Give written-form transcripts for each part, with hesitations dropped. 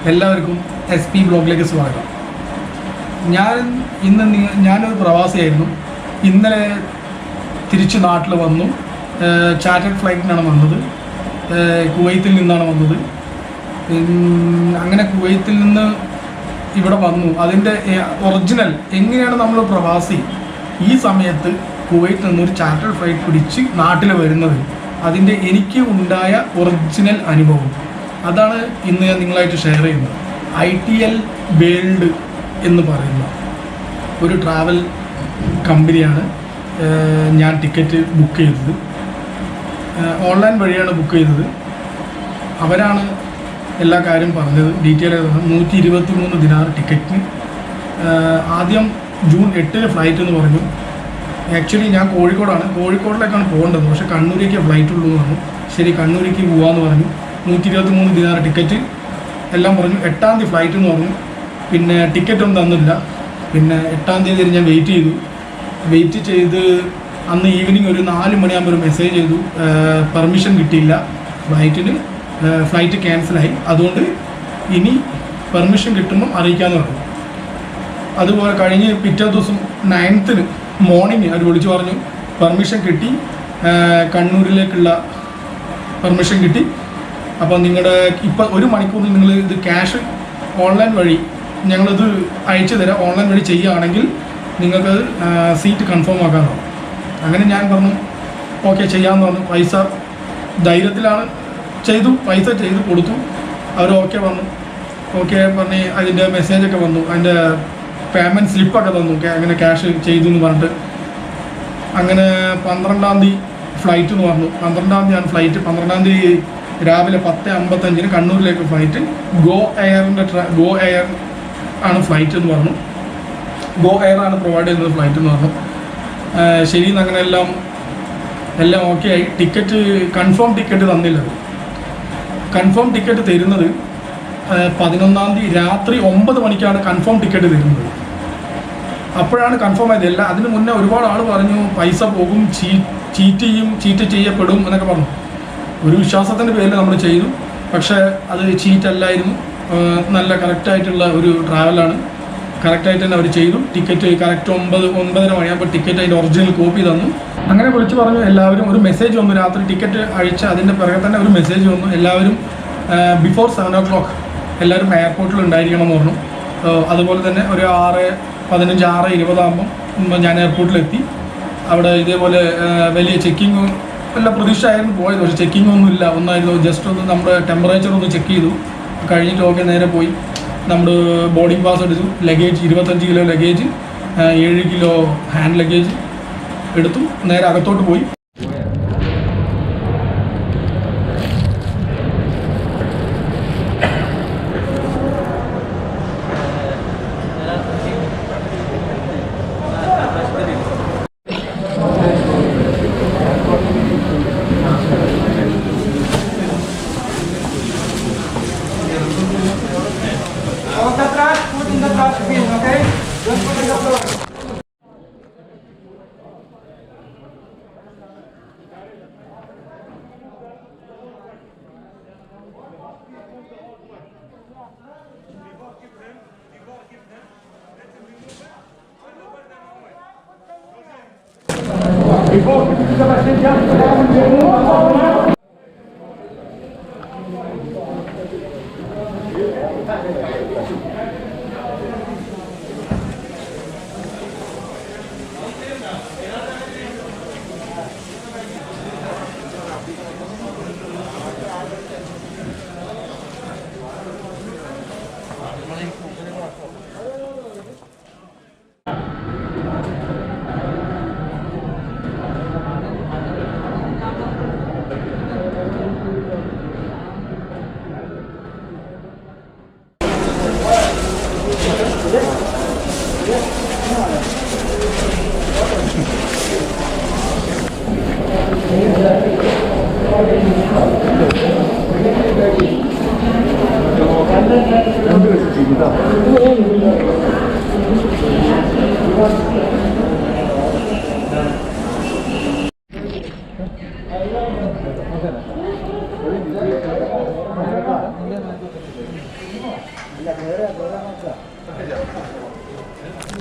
എല്ലാവർക്കും SP ബ്ലോഗിലേക്ക് സ്വാഗതം. ഞാനൊരു പ്രവാസിയായിരുന്നു. ഇന്നലെ തിരിച്ച് നാട്ടിൽ വന്നു. ചാർട്ടേഡ് ഫ്ലൈറ്റിനാണ് വന്നത്. കുവൈത്തിൽ നിന്നാണ് വന്നത്. അങ്ങനെ കുവൈത്തിൽ നിന്ന് ഇവിടെ വന്നു. അതിൻ്റെ ഒറിജിനൽ എങ്ങനെയാണ് നമ്മൾ പ്രവാസി ഈ സമയത്ത് കുവൈത്തിൽ നിന്നൊരു ചാർട്ടേഡ് ഫ്ലൈറ്റ് പിടിച്ച് നാട്ടിൽ വരുന്നത്, അതിൻ്റെ എനിക്ക് ഉണ്ടായ ഒറിജിനൽ അനുഭവം അതാണ് ഇന്ന് ഞാൻ നിങ്ങളായിട്ട് ഷെയർ ചെയ്യുന്നത്. ITL വേൾഡ് എന്ന് പറയുന്ന ഒരു ട്രാവൽ കമ്പനിയാണ് ഞാൻ ടിക്കറ്റ് ബുക്ക് ചെയ്തത്. ഓൺലൈൻ വഴിയാണ് ബുക്ക് ചെയ്തത്. അവരാണ് എല്ലാ കാര്യം പറഞ്ഞത്, ഡീറ്റെയിൽ 123 ദിനാർ ടിക്കറ്റിന്. ആദ്യം ജൂൺ 8 ഫ്ലൈറ്റ് എന്ന് പറഞ്ഞു. ആക്ച്വലി ഞാൻ കോഴിക്കോടിലേക്കാണ് പോകേണ്ടത്, പക്ഷേ കണ്ണൂരേക്ക് ഫ്ലൈറ്റ് ഉള്ളൂ എന്ന് പറഞ്ഞു. ശരി, കണ്ണൂരേക്ക് പോകാമെന്ന് പറഞ്ഞു. 123 ദിനാർ ടിക്കറ്റ് എല്ലാം പറഞ്ഞു. 8-ാം തീയതി ഫ്ലൈറ്റ് എന്ന് പറഞ്ഞു. പിന്നെ ടിക്കറ്റൊന്നും തന്നില്ല. പിന്നെ 8-ാം തീയതി ഞാൻ വെയിറ്റ് ചെയ്ത് അന്ന് ഈവനിങ് ഒരു 4 മണിയാകുമ്പോൾ ഒരു മെസ്സേജ് ചെയ്തു, പെർമിഷൻ കിട്ടിയില്ല ഫ്ലൈറ്റിന്, ഫ്ലൈറ്റ് ക്യാൻസലായി, അതുകൊണ്ട് ഇനി പെർമിഷൻ കിട്ടുമ്പം അറിയിക്കാമെന്ന് പറഞ്ഞു. അതുപോലെ കഴിഞ്ഞ് പിറ്റേ ദിവസം 9th മോർണിംഗ് അവർ വിളിച്ചു പറഞ്ഞു പെർമിഷൻ കിട്ടി, കണ്ണൂരിലേക്കുള്ള പെർമിഷൻ കിട്ടി. അപ്പോൾ നിങ്ങളുടെ ഇപ്പം 1 മണിക്കൂറിൽ നിങ്ങൾ ഇത് ക്യാഷ് ഓൺലൈൻ വഴി ഞങ്ങളിത് അയച്ചു തരാം, ഓൺലൈൻ വഴി ചെയ്യുകയാണെങ്കിൽ നിങ്ങൾക്ക് സീറ്റ് കൺഫേം ആക്കാമെന്ന്. അങ്ങനെ ഞാൻ പറഞ്ഞു ഓക്കെ ചെയ്യാമെന്ന് പറഞ്ഞു. പൈസ ധൈര്യത്തിലാണ് പൈസ ചെയ്തു കൊടുത്തു. അവർ ഓക്കെ പറഞ്ഞ് അതിൻ്റെ മെസ്സേജൊക്കെ വന്നു, അതിൻ്റെ പേയ്മെൻറ്റ് സ്ലിപ്പൊക്കെ തന്നു, അങ്ങനെ ക്യാഷ് ചെയ്തു എന്ന് പറഞ്ഞിട്ട്. അങ്ങനെ 12-ാം തീയതി ഫ്ലൈറ്റ് എന്ന് പറഞ്ഞു. 12-ാം തീയതിയാണ് ഫ്ലൈറ്റ്. 12-ാം തീയതി രാവിലെ 10:55 കണ്ണൂരിലേക്ക് ഫ്ലൈറ്റ്. ഗോ എയർ ആണ് ഫ്ലൈറ്റ് എന്ന് പറഞ്ഞു. ഗോ എയർ ആണ് പ്രൊവൈഡ് ചെയ്യുന്നത് ഫ്ലൈറ്റ് എന്ന് പറഞ്ഞു. ശരി, അങ്ങനെ എല്ലാം ഓക്കെ ആയി. ടിക്കറ്റ് കൺഫേം ടിക്കറ്റ് തന്നില്ല. കൺഫേം ടിക്കറ്റ് തരുന്നത് 11-ാം തീയതി രാത്രി 9 മണിക്കാണ് കൺഫേം ടിക്കറ്റ് തരുന്നത്. അപ്പോഴാണ് കൺഫേം ആയത്. അതിന് മുന്നേ ഒരുപാട് ആൾ പറഞ്ഞു പൈസ പോകും, ചീറ്റ് ചെയ്യപ്പെടും എന്നൊക്കെ പറഞ്ഞു. ഒരു വിശ്വാസത്തിൻ്റെ പേരിൽ നമ്മൾ ചെയ്തു. പക്ഷേ അത് ചീറ്റ് അല്ലായിരുന്നു. നല്ല കറക്റ്റായിട്ടുള്ള ഒരു ട്രാവലാണ്. കറക്റ്റായിട്ട് തന്നെ അവർ ചെയ്തു. ടിക്കറ്റ് കറക്റ്റ് 9:30 മണിയാകുമ്പോൾ ടിക്കറ്റ് അതിൻ്റെ ഒറിജിനൽ കോപ്പി തന്നു. അങ്ങനെ വിളിച്ച് പറഞ്ഞു എല്ലാവരും. ഒരു മെസ്സേജ് വന്നു രാത്രി ടിക്കറ്റ് അയച്ച അതിൻ്റെ പിറകെ തന്നെ ഒരു മെസ്സേജ് വന്നു, എല്ലാവരും ബിഫോർ 7 o'clock എല്ലാവരും എയർപോർട്ടിൽ ഉണ്ടായിരിക്കണം എന്ന് പറഞ്ഞു. അതുപോലെ തന്നെ ഒരു 6:15 6:20 ആകുമ്പം ഞാൻ എയർപോർട്ടിലെത്തി. അവിടെ ഇതേപോലെ വലിയ ചെക്കിങ് എല്ലാ പ്രതീക്ഷയായിരുന്നു പോയത്. പക്ഷേ ചെക്കിങ് ഒന്നായിരുന്നു. ജസ്റ്റ് ഒന്ന് നമ്മുടെ ടെമ്പറേച്ചർ ഒന്ന് ചെക്ക് ചെയ്തു. കഴിഞ്ഞിട്ട് ഓക്കെ നേരെ പോയി. നമ്മൾ ബോർഡിംഗ് പാസ് എടുത്തു. Luggage 25 kilo luggage, 7 kilo hand luggage എടുത്തു. നേരെ അകത്തോട്ട് പോയി.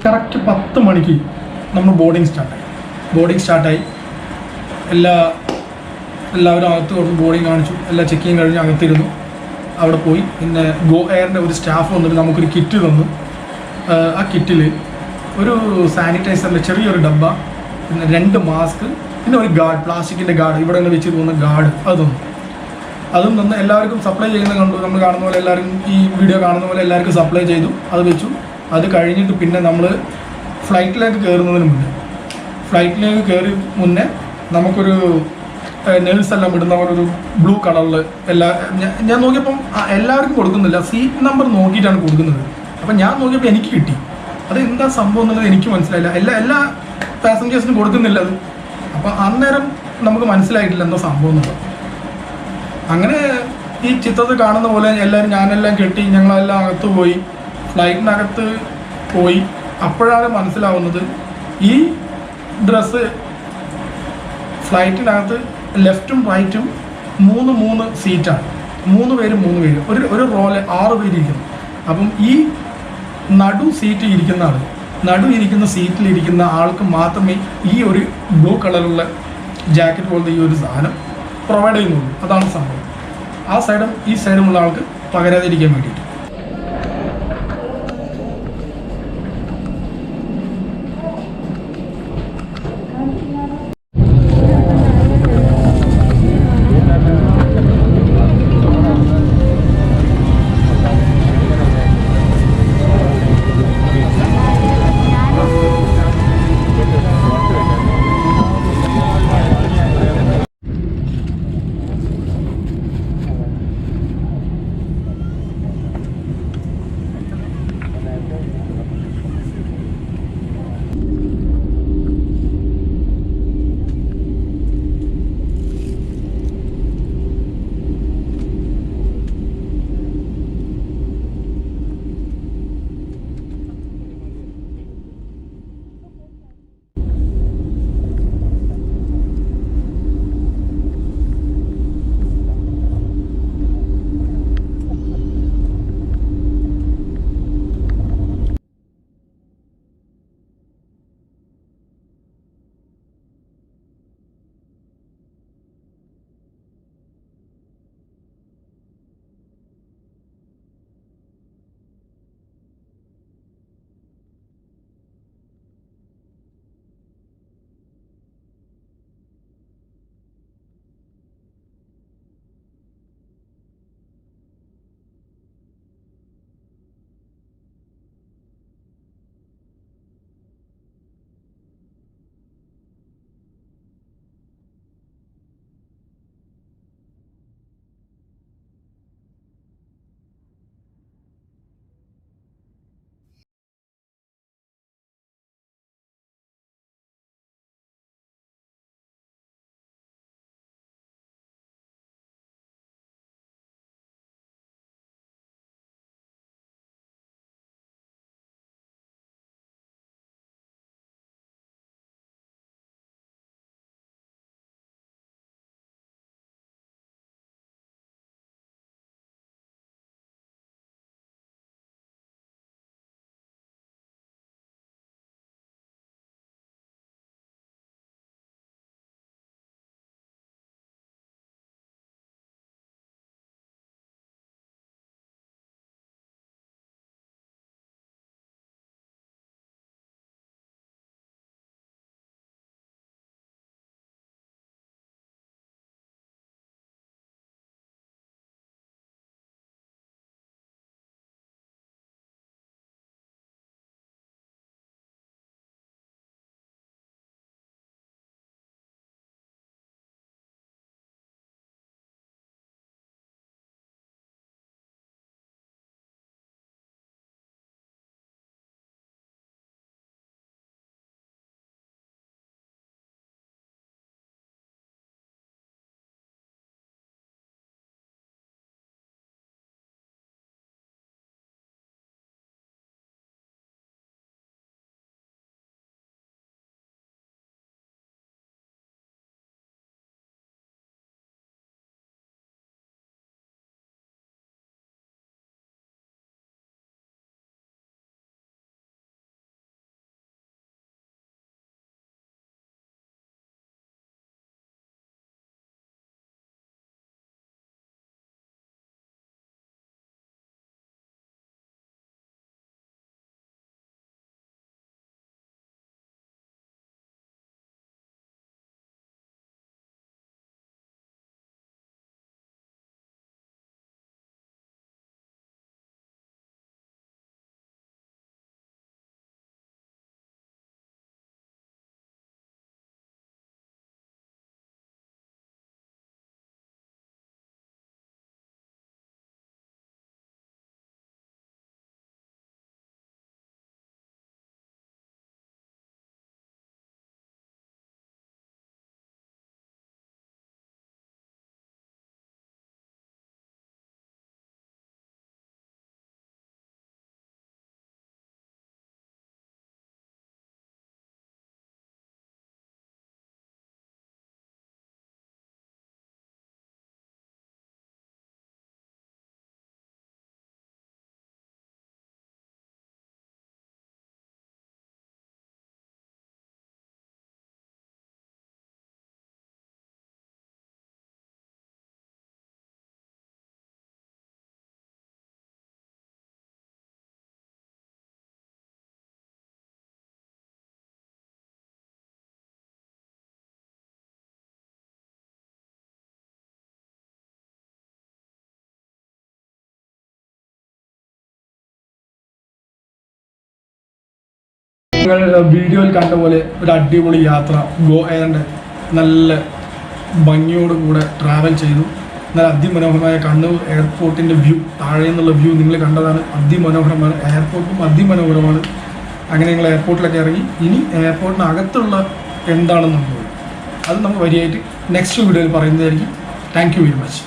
കറക്റ്റ് 10 മണിക്ക് നമ്മൾ ബോർഡിങ് സ്റ്റാർട്ടായി. എല്ലാവരും അകത്ത് കൊണ്ട് ബോർഡിങ് കാണിച്ചു, എല്ലാ ചെക്കിങ് കഴിഞ്ഞ് അകത്തിരുന്നു. അവിടെ പോയി പിന്നെ ഗോ എയറിൻ്റെ ഒരു സ്റ്റാഫ് വന്നിട്ട് നമുക്കൊരു കിറ്റ് തന്നു. ആ കിറ്റിൽ ഒരു സാനിറ്റൈസറിൻ്റെ ചെറിയൊരു ഡബ്ബ, പിന്നെ 2 മാസ്ക്, പിന്നെ ഒരു ഗാർഡ്, പ്ലാസ്റ്റിക്കിൻ്റെ ഗാർഡ്, ഇവിടെ നിന്ന് വെച്ച് പോകുന്ന ഗാർഡ്, അതും തന്ന് എല്ലാവർക്കും സപ്ലൈ ചെയ്യുന്നത് കണ്ടു. നമ്മൾ കാണുന്ന പോലെ എല്ലാവർക്കും ഈ വീഡിയോ കാണുന്ന പോലെ എല്ലാവർക്കും സപ്ലൈ ചെയ്തു. അത് വെച്ചു. അത് കഴിഞ്ഞിട്ട് പിന്നെ നമ്മൾ ഫ്ലൈറ്റിലേക്ക് കയറുന്നതിന് മുന്നേ നമുക്കൊരു നേഴ്സെല്ലാം ഇടുന്ന പോലെ ഒരു ബ്ലൂ കളറിൽ ഞാൻ നോക്കിയപ്പം എല്ലാവർക്കും കൊടുക്കുന്നില്ല, സീറ്റ് നമ്പർ നോക്കിയിട്ടാണ് കൊടുക്കുന്നത്. അപ്പം ഞാൻ നോക്കിയപ്പോൾ എനിക്ക് കിട്ടി. അത് എന്താ സംഭവം എന്നുള്ളത് എനിക്ക് മനസ്സിലായില്ല. എല്ലാ പാസഞ്ചേഴ്സിനും കൊടുക്കുന്നില്ല അത്. അപ്പം അന്നേരം നമുക്ക് മനസ്സിലായിട്ടില്ല എന്താ സംഭവം എന്നുള്ളത്. അങ്ങനെ ഈ ചിത്രത്തിൽ കാണുന്ന പോലെ ഞാനെല്ലാം കെട്ടി ഞങ്ങളെല്ലാം അകത്ത് പോയി, ഫ്ലൈറ്റിനകത്ത് പോയി. അപ്പോഴാണ് മനസ്സിലാവുന്നത് ഈ ഡ്രസ്സ് ഫ്ലൈറ്റിനകത്ത് ലെഫ്റ്റും റൈറ്റും 3 സീറ്റാണ്. 3 പേര് ഒരു റോല് 6 പേര് ഇരിക്കുന്നു. അപ്പം ഈ നടു ഇരിക്കുന്ന സീറ്റിലിരിക്കുന്ന ആൾക്ക് മാത്രമേ ഈ ഒരു ബ്ലൂ കളറുള്ള ജാക്കറ്റ് പോലത്തെ ഈ ഒരു സാധനം പ്രൊവൈഡ് ചെയ്യുന്നുള്ളൂ. അതാണ് സംഭവം. ആ സൈഡും ഈ സൈഡുമുള്ള ആൾക്ക് പകരാതിരിക്കാൻ വേണ്ടിയിട്ട്. നിങ്ങൾ വീഡിയോയിൽ കണ്ട പോലെ ഒരു അടിപൊളി യാത്ര ഗോ എയറിൻ്റെ നല്ല ഭംഗിയോടുകൂടെ ട്രാവൽ ചെയ്തു. നല്ല അതിമനോഹരമായ കണ്ണൂർ എയർപോർട്ടിൻ്റെ വ്യൂ, താഴെ നിന്നുള്ള വ്യൂ നിങ്ങൾ കണ്ടതാണ്. അതിമനോഹരമാണ്, എയർപോർട്ടും അതിമനോഹരമാണ്. അങ്ങനെ ഞങ്ങൾ എയർപോർട്ടിലൊക്കെ ഇറങ്ങി. ഇനി എയർപോർട്ടിനകത്തുള്ള എന്താണെന്നുള്ളത് അത് നമുക്ക് വരിയായിട്ട് നെക്സ്റ്റ് വീഡിയോയിൽ പറയുന്നതായിരിക്കും. Thank you very much.